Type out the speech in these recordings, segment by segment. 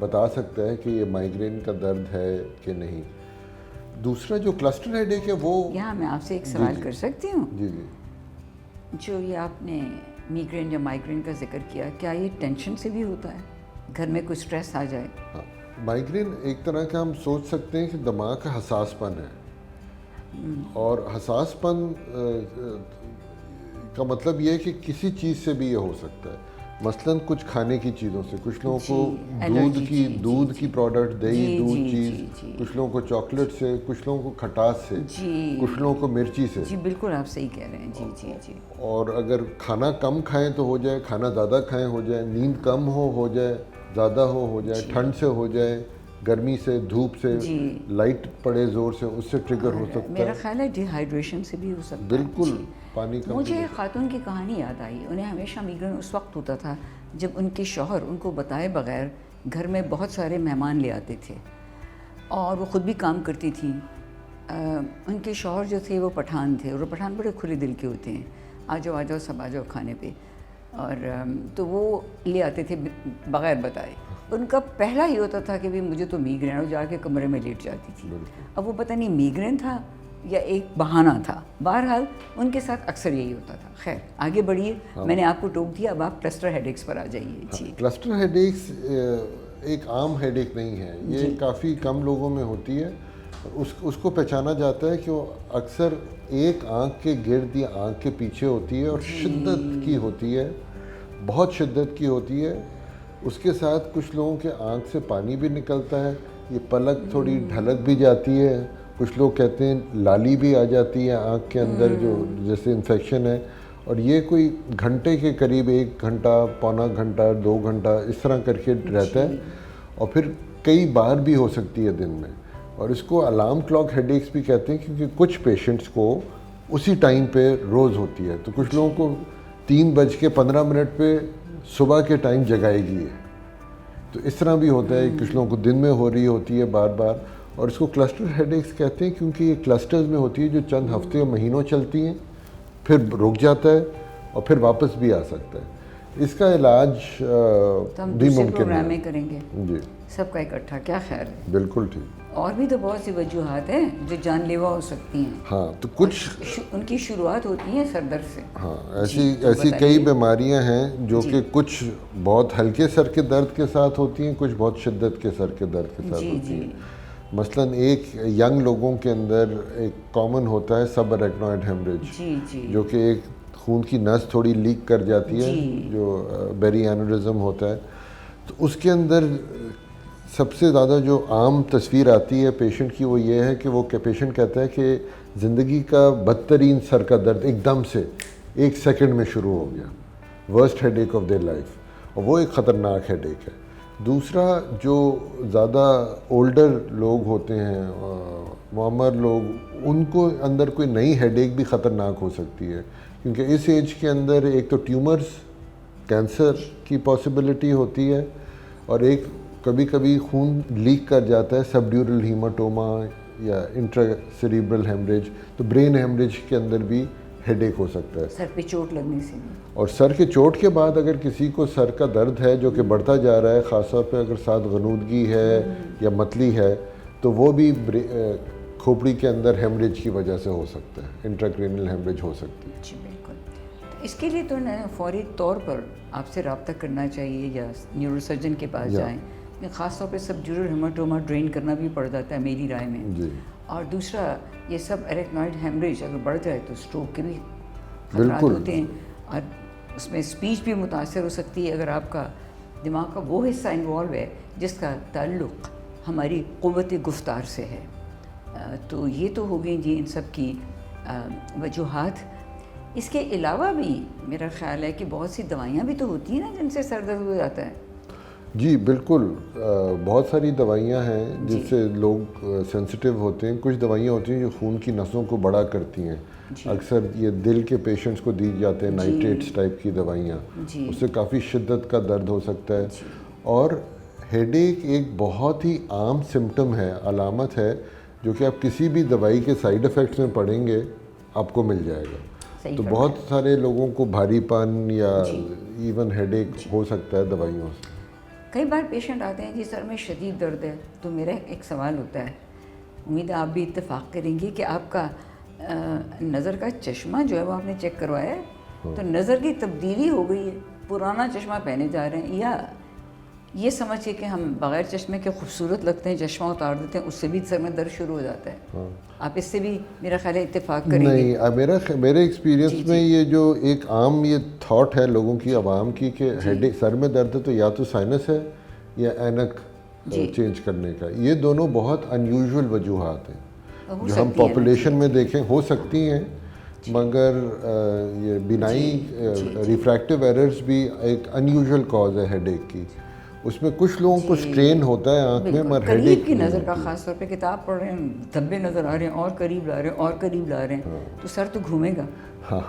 بتا سکتا ہے کہ یہ مائیگرین کا درد ہے کہ نہیں. دوسرا جو کلسٹر ہیڈ ایک ہے وہ یہاں میں آپ سے ایک سوال کر سکتی ہوں؟ جی جی. جو یہ آپ نے میگرین یا مائیگرین کا ذکر کیا، کیا یہ ٹینشن سے بھی ہوتا ہے؟ گھر میں کوئی سٹریس آ جائے؟ ہاں، مائیگرین ایک طرح کا ہم سوچ سکتے ہیں کہ دماغ کا حساس پن ہے. اور حساس پن کا مطلب یہ ہے کہ کسی چیز سے بھی یہ ہو سکتا ہے. مثلاً کچھ کھانے کی چیزوں سے، کچھ لوگوں کو دودھ کی پروڈکٹ، دہی دودھ چیز، کچھ لوگوں کو چاکلیٹ سے، کچھ لوگوں کو کھٹاس سے، کچھ لوگوں کو مرچی سے. جی بالکل آپ صحیح کہہ رہے ہیں. جی جی جی. اور اگر کھانا کم کھائیں تو ہو جائے، کھانا زیادہ کھائیں ہو جائے، نیند کم ہو جائے، زیادہ ہو جائے، ٹھنڈ سے ہو جائے، گرمی سے، دھوپ سے، لائٹ پڑے زور سے، اس سے ٹریگر ہو سکتا ہے. میرا خیال ہے ڈی ہائیڈریشن سے بھی ہو سکتا ہے. بالکل پانی کم. مجھے ایک خاتون کی کہانی یاد آئی. انہیں ہمیشہ میگرین اس وقت ہوتا تھا جب ان کے شوہر ان کو بتائے بغیر گھر میں بہت سارے مہمان لے آتے تھے، اور وہ خود بھی کام کرتی تھیں. ان کے شوہر جو تھے وہ پٹھان تھے، اور پٹھان بڑے کھلے دل کے ہوتے ہیں، آ جاؤ سب آ جاؤ کھانے پہ. اور تو وہ لے آتے تھے بغیر بتائے. ان کا پہلا ہی ہوتا تھا کہ بھی مجھے تو میگرین، اور جا کے کمرے میں لیٹ جاتی تھی. اب وہ پتہ نہیں میگرین تھا یا ایک بہانہ تھا، بہرحال ان کے ساتھ اکثر یہی ہوتا تھا. خیر آگے بڑھیے، میں نے آپ کو ٹوک دیا، اب آپ کلسٹر ہیڈ ایکس پر آ جائیے. جی. کلسٹر ہیڈ ایکس ایک عام ہیڈ ایک نہیں ہے، یہ کافی کم لوگوں میں ہوتی ہے. اس کو پہچانا جاتا ہے کہ وہ اکثر ایک آنکھ کے گرد یا آنکھ کے پیچھے ہوتی ہے، اور شدت کی ہوتی ہے، بہت شدت کی ہوتی ہے. اس کے ساتھ کچھ لوگوں کے آنکھ سے پانی بھی نکلتا ہے، یہ پلک تھوڑی ڈھلک بھی جاتی ہے. کچھ لوگ کہتے ہیں لالی بھی آ جاتی ہے آنکھ کے اندر، جو جیسے انفیکشن ہے. اور یہ کوئی گھنٹے کے قریب، 1 گھنٹہ، پونا گھنٹہ، 2 گھنٹہ اس طرح کر کے رہتا ہے، اور پھر کئی بار بھی ہو سکتی ہے دن میں. اور اس کو الارم کلاک ہیڈ ایکس بھی کہتے ہیں، کیونکہ کچھ پیشنٹس کو اسی ٹائم پہ روز ہوتی ہے. تو کچھ لوگوں کو 3:15 پہ صبح کے ٹائم جگائے گی. تو اس طرح بھی ہوتا ہے. کچھ لوگوں کو دن میں ہو رہی ہوتی ہے بار بار. اور اس کو کلسٹر ہیڈ ایکس کہتے ہیں کیونکہ یہ کلسٹرز میں ہوتی ہے جو چند ہفتے اور مہینوں چلتی ہیں، پھر رک جاتا ہے اور پھر واپس بھی آ سکتا ہے. اس کا علاج بھی ممکن ہے. کریں گے جی سب کا اکٹھا، کیا خیال ہے؟ بالکل ٹھیک. اور بھی تو بہت سی وجوہات ہیں جو جان لیوا ہو سکتی ہیں. ہاں تو کچھ ان کی شروعات ہوتی ہیں سر درد سے. ہاں ایسی کئی بیماریاں ہیں جو کہ کچھ بہت ہلکے سر کے درد کے ساتھ ہوتی ہیں، کچھ بہت شدت کے سر کے درد کے ساتھ ہوتی ہیں. مثلاً ایک ینگ لوگوں کے اندر ایک کامن ہوتا ہے سب اریکنوئڈ ہیمریج، جو کہ ایک خون کی نس تھوڑی لیک کر جاتی ہے، جو بیری اینوریزم ہوتا ہے. تو اس کے اندر سب سے زیادہ جو عام تصویر آتی ہے پیشنٹ کی وہ یہ ہے کہ وہ پیشنٹ کہتا ہے کہ زندگی کا بدترین سر کا درد ایک دم سے 1 سیکنڈ میں شروع ہو گیا، ورسٹ ہیڈ ایک آف دیئر لائف. اور وہ ایک خطرناک ہیڈ ایک ہے. دوسرا جو زیادہ اولڈر لوگ ہوتے ہیں، معمر لوگ، ان کو اندر کوئی نئی ہیڈ ایک بھی خطرناک ہو سکتی ہے، کیونکہ اس ایج کے اندر ایک تو ٹیومرز، کینسر کی پاسبلٹی ہوتی ہے، اور ایک کبھی کبھی خون لیک کر جاتا ہے، سب ڈیورل ہیماٹوما یا انٹرا سیریبرل ہیمریج. تو برین ہیمریج کے اندر بھی ہیڈ ایک ہو سکتا ہے، سر پہ چوٹ لگنے سے. اور سر کے چوٹ کے بعد اگر کسی کو سر کا درد ہے جو کہ بڑھتا جا رہا ہے، خاص طور پہ اگر ساتھ غنودگی ہے یا متلی ہے، تو وہ بھی کھوپڑی کے اندر ہیمریج کی وجہ سے ہو سکتا ہے، انٹراکرینل ہیمریج ہو سکتی ہے. جی بالکل. تو اس کے لیے تو فوری طور پر آپ سے رابطہ کرنا چاہیے یا نیورو سرجن کے پاس جائیں. خاص طور پہ سب ڈیورل ہیماٹوما ڈرین کرنا بھی پڑ جاتا ہے میری رائے میں. جی. اور دوسرا یہ سب اریکنوئڈ ہیمریج اگر بڑھ جائے تو اسٹروک کے بھی خطرات ہوتے ہیں، اور اس میں اسپیچ بھی متاثر ہو سکتی ہے اگر آپ کا دماغ کا وہ حصہ انوالو ہے جس کا تعلق ہماری قوت گفتار سے ہے. تو یہ تو ہو گئی جی ان سب کی وجوہات. اس کے علاوہ بھی میرا خیال ہے کہ بہت سی دوائیاں بھی تو ہوتی ہیں نا جن سے سر درد ہو جاتا ہے. جی بالکل، بہت ساری دوائیاں ہیں جس سے لوگ سینسٹیو ہوتے ہیں. کچھ دوائیاں ہوتی ہیں جو خون کی نسوں کو بڑا کرتی ہیں. اکثر یہ دل کے پیشنٹس کو دی جاتے ہیں نائٹریٹس ٹائپ کی دوائیاں، اس سے کافی شدت کا درد ہو سکتا ہے. اور ہیڈ ایک بہت ہی عام سمٹم ہے، علامت ہے، جو کہ آپ کسی بھی دوائی کے سائیڈ ایفیکٹس میں پڑھیں گے آپ کو مل جائے گا. تو بہت سارے لوگوں کو بھاری پن یا ایون ہیڈ ایک ہو سکتا ہے دوائیوں سے. کئی بار پیشنٹ آتے ہیں جی سر میں شدید درد ہے، تو میرا ایک سوال ہوتا ہے، امید ہے آپ بھی اتفاق کریں گی کہ آپ کا نظر کا چشمہ جو ہے وہ آپ نے چیک کروایا ہے تو نظر کی تبدیلی ہو گئی ہے، پرانا چشمہ پہنے جا رہے ہیں، یا یہ سمجھ کے کہ ہم بغیر چشمے کے خوبصورت لگتے ہیں، چشمہ اتار دیتے ہیں، اس سے بھی سر میں درد شروع ہو جاتا ہے. آپ اس سے بھی میرا خیال ہے اتفاق کریں گے؟ نہیں، میرے ایکسپیرینس میں یہ جو ایک عام یہ تھاٹ ہے لوگوں کی، عوام کی، کہ سر میں درد ہے تو یا تو سائنس ہے یا اینک چینج کرنے کا. یہ دونوں بہت ان یوزول وجوہات ہیں جو ہم پاپولیشن میں دیکھیں ہو سکتی ہیں، مگر یہ بینائی ریفریکٹیو ایررز بھی ایک ان یوزول کاز ہے ہیڈ ایک کی. اس میں کچھ لوگوں کو سٹرین ہوتا ہے آنکھ میں، مگر ہیڈ ایک کی نظر کا خاص طور پہ کتاب پڑھ رہے ہیں، دھبے نظر آ رہے ہیں اور قریب لا رہے ہیں اور قریب لا رہے ہیں تو سر تو گھومے گا.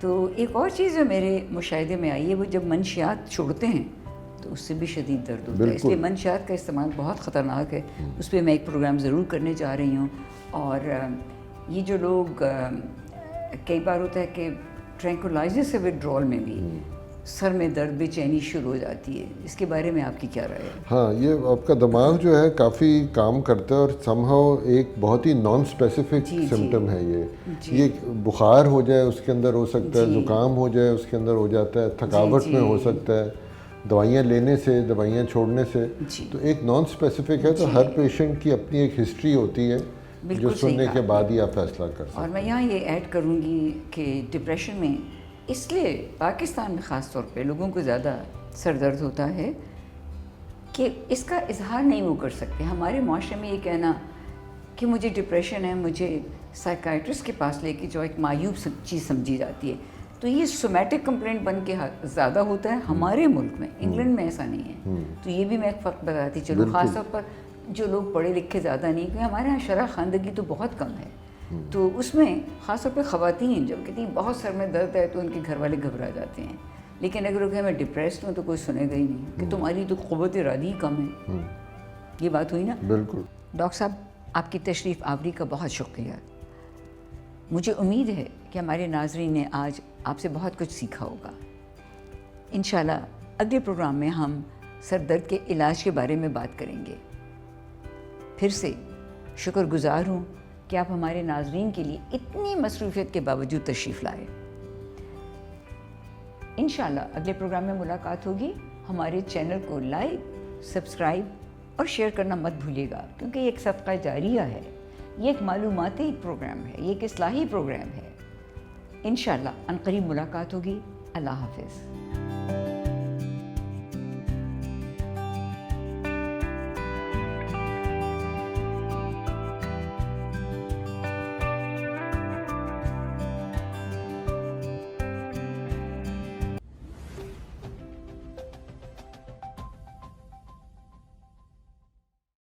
تو ایک اور چیز جو میرے مشاہدے میں آئی ہے، وہ جب منشیات چھوڑتے ہیں تو اس سے بھی شدید درد ہوتا ہے. اس لیے منشیات کا استعمال بہت خطرناک ہے. اس پہ میں ایک پروگرام ضرور کرنے جا رہی ہوں. اور یہ جو لوگ کئی بار ہوتا ہے کہ ٹرینکولائزر سے وڈرول میں بھی سر میں درد بے چینی شروع ہو جاتی ہے، اس کے بارے میں آپ کی کیا رائے ہے؟ ہاں، یہ آپ کا دماغ جو ہے کافی کام کرتا ہے اور سم ہاؤ ایک بہت ہی نان اسپیسیفک سمٹم ہے یہ بخار ہو جائے اس کے اندر ہو سکتا ہے، زکام ہو جائے اس کے اندر ہو جاتا ہے، تھکاوٹ میں ہو سکتا ہے، دوائیاں لینے سے، دوائیاں چھوڑنے سے. تو ایک نان اسپیسیفک ہے. تو ہر پیشنٹ کی اپنی ایک ہسٹری ہوتی ہے جو سننے کے بعد ہی آپ فیصلہ کر سکتے ہیں. اور میں یہاں یہ ایڈ کروں گی کہ ڈپریشن میں اس لیے پاکستان میں خاص طور پہ لوگوں کو زیادہ سر درد ہوتا ہے کہ اس کا اظہار نہیں وہ کر سکتے. ہمارے معاشرے میں یہ کہنا کہ مجھے ڈپریشن ہے، مجھے سائیکائٹرسٹ کے پاس لے کے جو ایک معیوب چیز سمجھی جاتی ہے، تو یہ سومیٹک کمپلینٹ بن کے زیادہ ہوتا ہے ہمارے ملک میں. انگلینڈ میں ایسا نہیں ہے. تو یہ بھی میں ایک فرق بتاتی چلوں، خاص طور پر جو لوگ پڑھے لکھے زیادہ نہیں، کیونکہ ہمارے یہاں شرح خواندگی تو بہت کم ہے. تو اس میں خاص طور پہ خواتین جب کہتی ہیں بہت سر میں درد ہے تو ان کے گھر والے گھبرا جاتے ہیں. لیکن اگر وہ کہیں میں ڈپریسڈ ہوں تو کوئی سنے گا ہی نہیں کہ تمہاری تو قوت ارادی کم ہے. یہ بات ہوئی نا؟ بالکل. ڈاکٹر صاحب، آپ کی تشریف آوری کا بہت شکریہ. مجھے امید ہے کہ ہمارے ناظرین نے آج آپ سے بہت کچھ سیکھا ہوگا. انشاءاللہ اگلے پروگرام میں ہم سر درد کے علاج کے بارے میں بات کریں گے. پھر سے شکر گزار ہوں کہ آپ ہمارے ناظرین کے لیے اتنی مصروفیت کے باوجود تشریف لائے. انشاءاللہ اگلے پروگرام میں ملاقات ہوگی. ہمارے چینل کو لائک، سبسکرائب اور شیئر کرنا مت بھولیے گا، کیونکہ یہ ایک صدقہ جاریہ ہے، یہ ایک معلوماتی پروگرام ہے، یہ ایک اصلاحی پروگرام ہے. انشاءاللہ عنقریب ملاقات ہوگی. اللہ حافظ.